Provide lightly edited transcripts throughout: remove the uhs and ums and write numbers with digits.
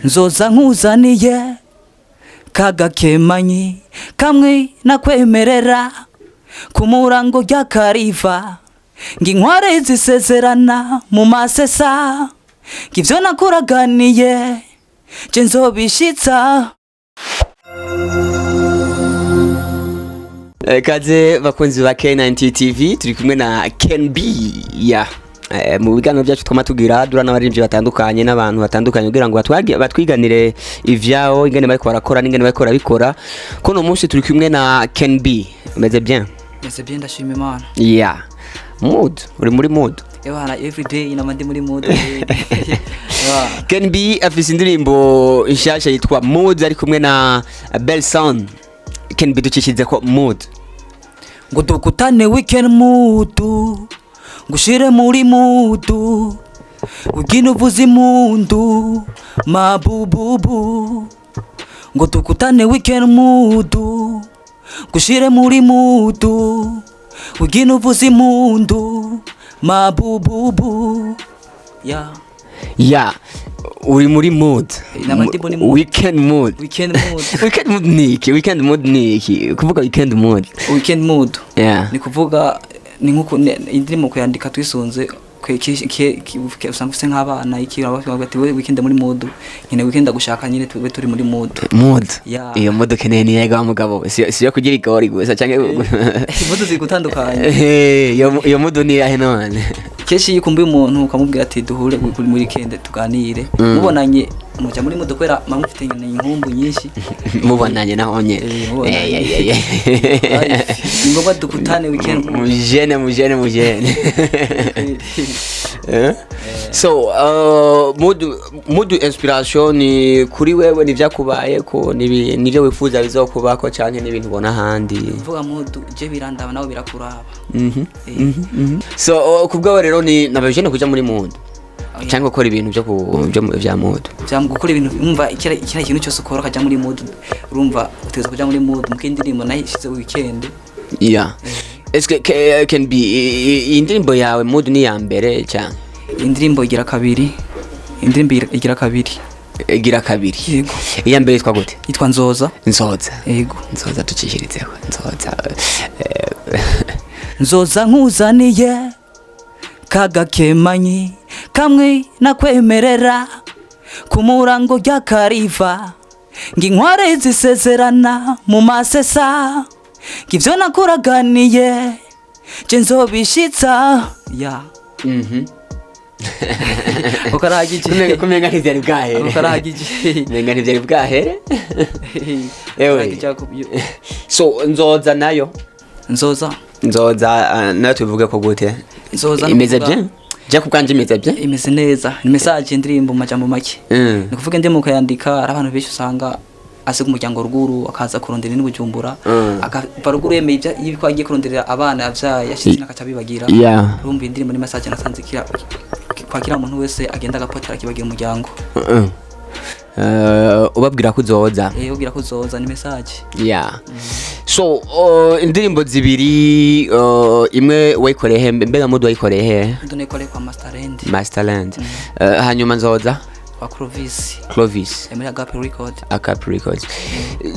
nzoza nkuzaniye kagakemanyi kamwe nakwemerera ku murango ry'akariva ng'inkware zisezerana mu masesa ng'ivyo nakuraganiye je nzobishitsa. Kaze bakunzi ba K90 TV turi kumwe na Ken B ya mu biganiro byacu twamatugira dura n'abaririmbyi batandukanye n'abantu batandukanye kugira ngo batwiganire ivyaho ingene bariko barakora n'ingene bariko barabikora. Kono munsi turi kumwe na Ken B. Meze bien? Meze bien, ndashima Imana. Yeah. Mood, uri muri mood? Ebana everyday inamandi muri mood. Ken B afise indirimbo nshasha yitwa Mood ari kumwe na Belson. Ken B ducishize ko mood. Ngo dukutane weekend mood. Ngushire muri mood. Ugine uvuze impundu mabububu. Ngo dukutane weekend mood. Ngushire muri mood. Ugine uvuze impundu mabububu. Yeah. Yeah. Uri muri mood. Weekend mood. Weekend mood niki? Weekend mood niki? Kuvuga weekend mood. Weekend mood. Yeah. Ni kuvuga ni nkuko indirimbo kuyandika twisunze usanga ufite nk'abana iki bati weekend muri mood. Nyine weekend gushaka nyine turi muri mood. Mood. Yeah. Iyo mood keneye ni yega mugabo. Siyo kugira igori gusa canke mood zigutandukanye. Iyo mood ni yahe none. Keshi yikumbuye umuntu ukamubwira ati duhure muri weekend tuganire. Mubonanye muja muri mood kwera mamufite inkumbu nyinshi. Mubonanye nahonye. Ngoba dukutane weekend. Mujene. So mood inspiration ni kuri wewe ni vyakubaye ko nivyo wifuza bizokubako canke n'ibintu ubona handi. Vuga mood je birandaba nawe birakuraba. So kubwa rero ni nabajene kuja muri mood. Cyangwa gukora ibintu vya mood. Cyangwa gukora ibintu umva ikira ikintu cyose ukora kaja muri mood. Urumva uteza kuja muri mood mukindirimbo nayishize weekend. Yeah. Eske Can be indirimbo yawe mood ni ya mbere cyane. Indirimbo igira kabiri. Igira kabiri. Yego. Iya mbere yitwa gute? Yitwa Nzoza. Yego. Nzoza tucishirizeho. Nzoza nkuzaniye kagakemanyi kamwe nakwemerera ku murango ry'akariva ng'inkware zisezerana mu masesa ng'ivyo nakuraganiye je nzobishitsa. Ya. Ukarahagije. Kumenga ntivyari bwahere. Menga ntivyari bwahere. Ewe. So Nzoza nayo. Nzoza nayo tuvuge ko gute? Nzoza imeze bien. Je kubwanje imeze bien. Imeze neza. Ni message indirimbo majambo make. Ni kuvuga ndimo kayandika ari abantu benshi usanga ase ku muryango ruguru akaza kurondera n'Ubujumbura akava ruguru yemeye ibiko agiye kuronderera abana avyaye yashize nakacabibagira. Urumva indirimbo ni message nasanze kwakira umuntu wese agenda agapotera kibagira umuryango. Ubabwira ko uzoza. Ubwira ko uzoza ni message. Yeah. So indirimbo zibiri imwe wayikoreye mbega mood wayikoreye he? Ndonekore kwa Masterland. Hanyuma Nzoza kwa Clovis. Emira Agape Records.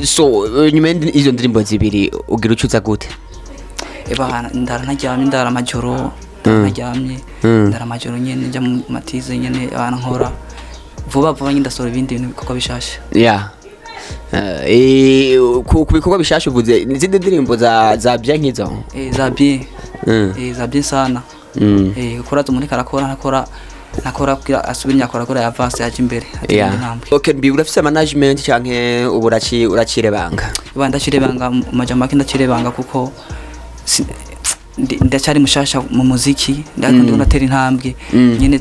So nyuma izo ndirimbo zibiri ugira ucuza gute? Eba ndara amajoro ndara amajoro nyene njya mu matize nyene abana nkora vuba nyine ndasora ibindi bintu bikorwa bishasha. Yeah. Ku bikorwa bishasha uvuze n'izindi ndirimbo za bien nkizo. Za bien. Za bien sana. Gukora umuntu nakora kugira asubira akora avance yaje imbere. Okay, mbi urafise management canke uracirebanga? Ndacirebanga majama make ndacirebanga kuko ndacyari mushasha mu muziki ndakunda natera intambwe nyene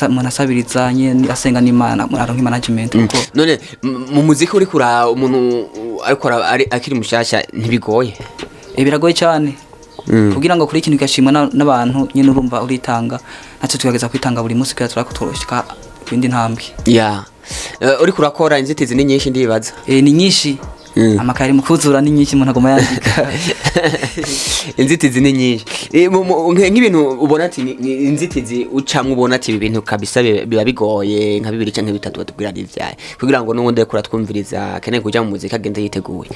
munasabiriza nyene asenga n'Imana aronka management kuko none mu muziki uri kura umuntu ariko akiri mushasha ntibigoye. Biragoye cyane kugira ngo kuri ikintu gashimwa n'abantu nyene urumva uritanga natwe twageza kwitanga buri munsi kugira turakuturoshika kwindi ntambwe. Yeah. Uri kurakora inzitizi ni nyinshi ndibaza. Ni nyinshi amakaye mu kuzura ni nyinshi umuntu agoma yandika inzitizi ni nyinshi nk'ibintu ubona ati inzitizi ucamwe ubona ati ibintu kabisa biba bigoye nka 2 canke 3 batubwira n'ivyaye kugira ngo n'ubundi yakura twumviriza keneye kuja mu muziki agende yiteguye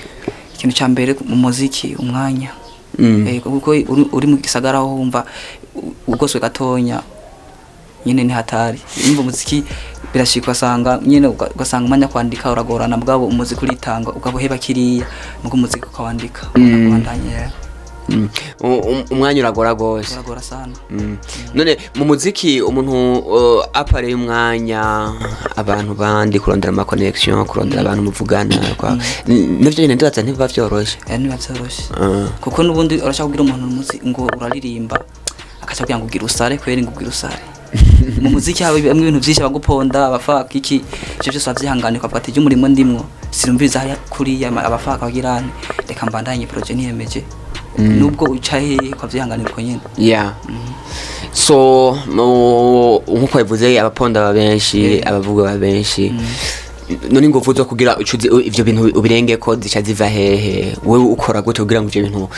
ikintu ca mbere mu muziki umwanya kuko uri mu gisagara aho wumva ugoswe gatonya nyine ni hatari imva muziki birashikwa sanga nyine ugasanga umanya kwandika uragorana bwabo umuziki uritanga ukabuheba kiriya mugo umuziki ukawandika ukabandanya umwanya uragora gose uragora sana none mu muziki umuntu apare umwanya abantu bandi kurondera ama connection kurondera abantu muvugana kwa nivyo nyine ndaza ntiba vyoroshe niba vyoroshe kuko nubundi urashaka kugira umuntu umuziki ngo uraririmba akaca kugira ngo ugira usare kweri ngo ugira usare mu muziki hawe bamwe ibintu byinshi baguponda abafaka iki cyo cyose avyihanganira kwa ati umurimo ndimwo sirumviriza hari kuri abafaka bagirane reka mbandanye projet niyemeje nubwo ucaye kwa vyihanganira ko nyene so nkuko bivuze abaponda benshi abavuga benshi none ngo vuzo kugira ivyo bintu ubirenge ko zica ziva hehe wewe ukora gute kugira ngo ivyo bintu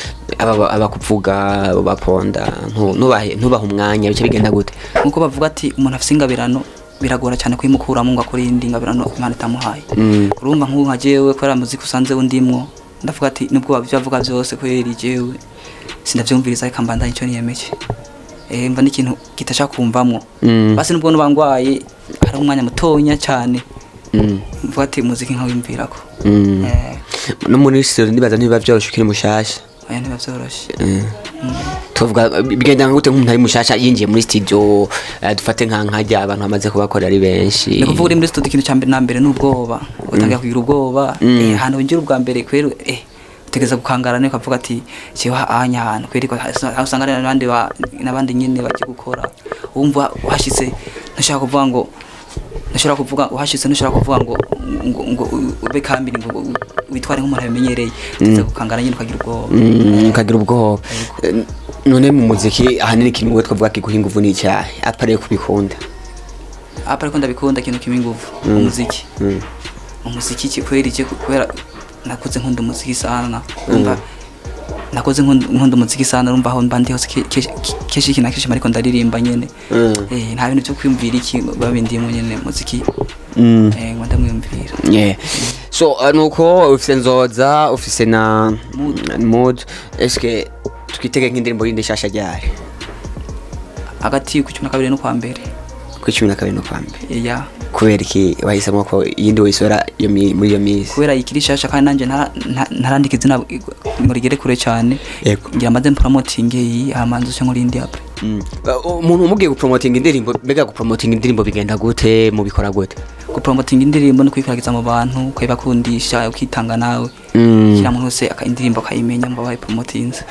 abakuvuga baponda ntubaha umwanya bice bigenda gute nkuko bavuga ati umuntu afise ingabirano biragora cyane kwimukuramo ngo akora indi ngabirano Imana itamuhaye urumva nk'ubu nka jewe ko ari muziki usanze undimwo ndavuga ati nubwo bavuga byose kweri jewe sindavyumviriza reka mbandanye icyo niyemeje mva n'ikintu kitashaka kumvamwo basi nubwo nubangwaye ari umwanya mutonya cyane mvuga ati muziki nka wimvirako no muri studio ndibaza niba vyoroshe ukiri mushasha niba vyoroshe tuvuga bigenda gute nk'umuntu ari mushasha yinjiye muri studio dufate nkajya abantu bamaze kubakorera ari benshi ni kuvuga uri muri studio ikintu cyambere nambere n'ubwoba utangira kugira ubwoba hano winjira ubwa mbere kwero utegeza gukangara ne ukavuga ati cyo ahanya kweri ko usangana n'abandi nyine baje gukora wumva washitse ntashaka kuvuga ngo nashobora kuvuga uhashitse nashobora kuvuga ngo ube kambiri ngo witware nk'umuntu yamenyereye utegeza gukangara nyine ukagira ubwoba none mu muziki ahanini kintu ngo twavuga kiguha ingufu n'icyahe apare kubikunda apare ko ndabikunda kintu kimwe ingufu umuziki umuziki kweri kubera nakoze nkunda umuziki sana umva nakoze nkunda umuziki sana urumva aho mbandi hose keshi kinakesha mariko ndaririmba nyene nta bintu byo kwimvira iki babindimo nyene muziki ngo ndamwimvira so nuko ufise nzoza ufise na mood eske twitege nk'indirimbo yindi shasha ryari agati ku 12 no kwa mbere ku 12 no kwa mbere kubera iki wahisemo ko yindi wisora muri iyo misi kubera ikiri shasha kandi nanje ntarandika izina ngo rigere kure cyane ngira amaze promoting iyi amanzo cyo muri India umuntu umugiye gupromoting indirimbo mbega gupromoting indirimbo bigenda gute mubikora gute gupromoting indirimbo no kwikaragiza mu bantu kwibakundisha ukitanga nawe kira muntu wese indirimbo akayimenya ngo bayi promotinze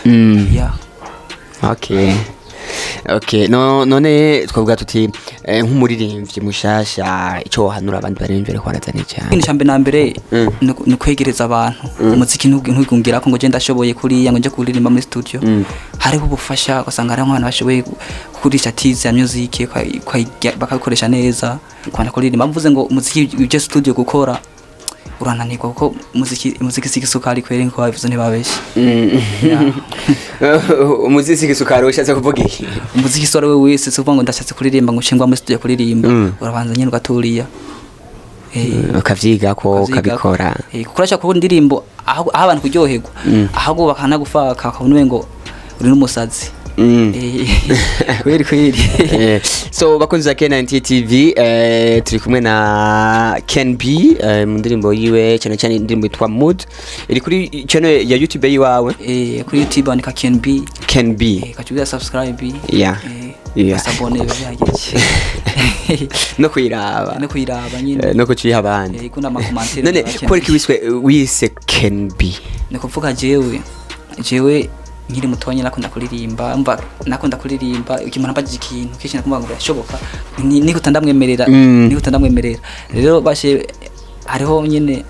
okay none twavuga tuti nk'umuririmbyi mushasha ico wahanura abandi baririmbye ko barazane cyane inshambe nambere no kwegereza abantu umuziki ntugungira ko ngo je ndashoboye kuri ngo nje kuririmba muri studio hariho ubufasha ugasanga ari abantu bashoboye kurisha tizi ya music bakabikoresha neza kwanda kuririmba mvuze ngo umuziki uje studio gukora urananirwa kuko umuziki sikisukari kwere nko bavuze ntibabeshi umuziki sikisukari ushatse kuvuga iki umuziki sore we wese suvuga ngo ndashatse kuririmba ngo cingwa muri studio kuririmba urabanza nyine ugaturiya ukavyiga ko ukabikora kukurasha ko ndirimbo aho abantu kuryoherwa aho bakana gufaka bakabona ngo uri n'umusazi kweli so bakunzi za K90 TV turi kumwe na Ken B mu ndirimbo yiwe cyane indirimbo yitwa Mood iri kuri channel ya YouTube yiwawe kuri YouTube andika Ken B kachugira subscribe sabone byagiye no kuyiraba nyine no kuciha abandi kuna ama commentaire none ko wise Ken B ni kuvuga jewe nkiri mutonye nakunda kuririmba ukimana baje ikintu kishi nakumva ngo birashoboka niko tandamwemerera rero bashe hariho nyine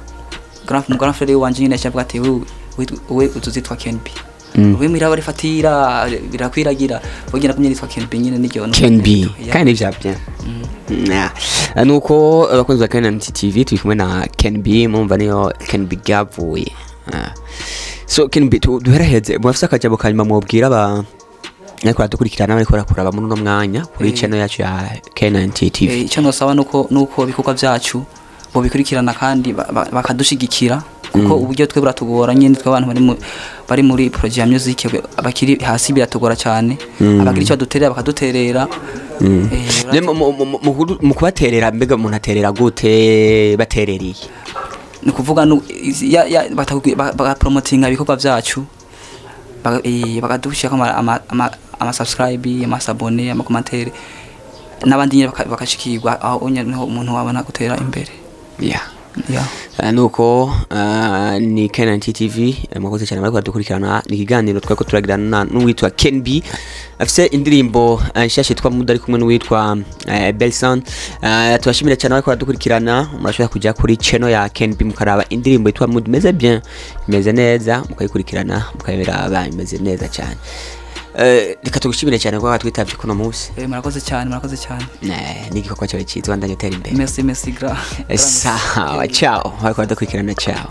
grand frère wanje nyine yavuga ati wewe utuzitwa Ken B wemira barifatira birakwiragira bagenda kumye nitwa Ken B nyine n'iryo Ken B kandi vyabye nuko abakunzi ba KNT TV turi kumwe na Ken B mumva niyo Ken B gavuye so Ken B duheraheze mwafisa akajabo kanyuma mubwira aba ariko dukurikirana bariko rakuraba muri no mwanya kuri channel yacu ya KNT TV icyo nosaba nuko bikuka byacu bo bikurikirana kandi bakadushigikira kuko uburyo twe buratugora nyine twe abantu bari muri project ya music abakiri hasi biratugora cyane abagira icyo duterera bakaduterera mu kubaterera mbega umuntu aterera gute batereriye ni kuvuga bagapromotinga ibikorwa byacu bakadushaka ama subscribe ama abone ama commentaire n'abandi nyine bakashikirwa aho umuntu wabona gutera imbere nuko ni KNT TV mwakoze cyane bari kudukurikirana ikiganiro twako turagirana n'uwitwa Ken B afise indirimbo nshashe twa muda ari kumwe n'uwitwa Belson tubashimira cyane bari kudukurikirana murashobora kujya kuri channel ya Ken B mukaraba indirimbo yitwa Mood meze bien imeze neza mukayikurikirana mukayibera imeze neza cyane reka tugushimire cyane kwa twitavye kuno munsi murakoze cyane nigikoko cyawe cyitwa ndanye tera imbere merci gra sawa ciao bari kudukurikirana ciao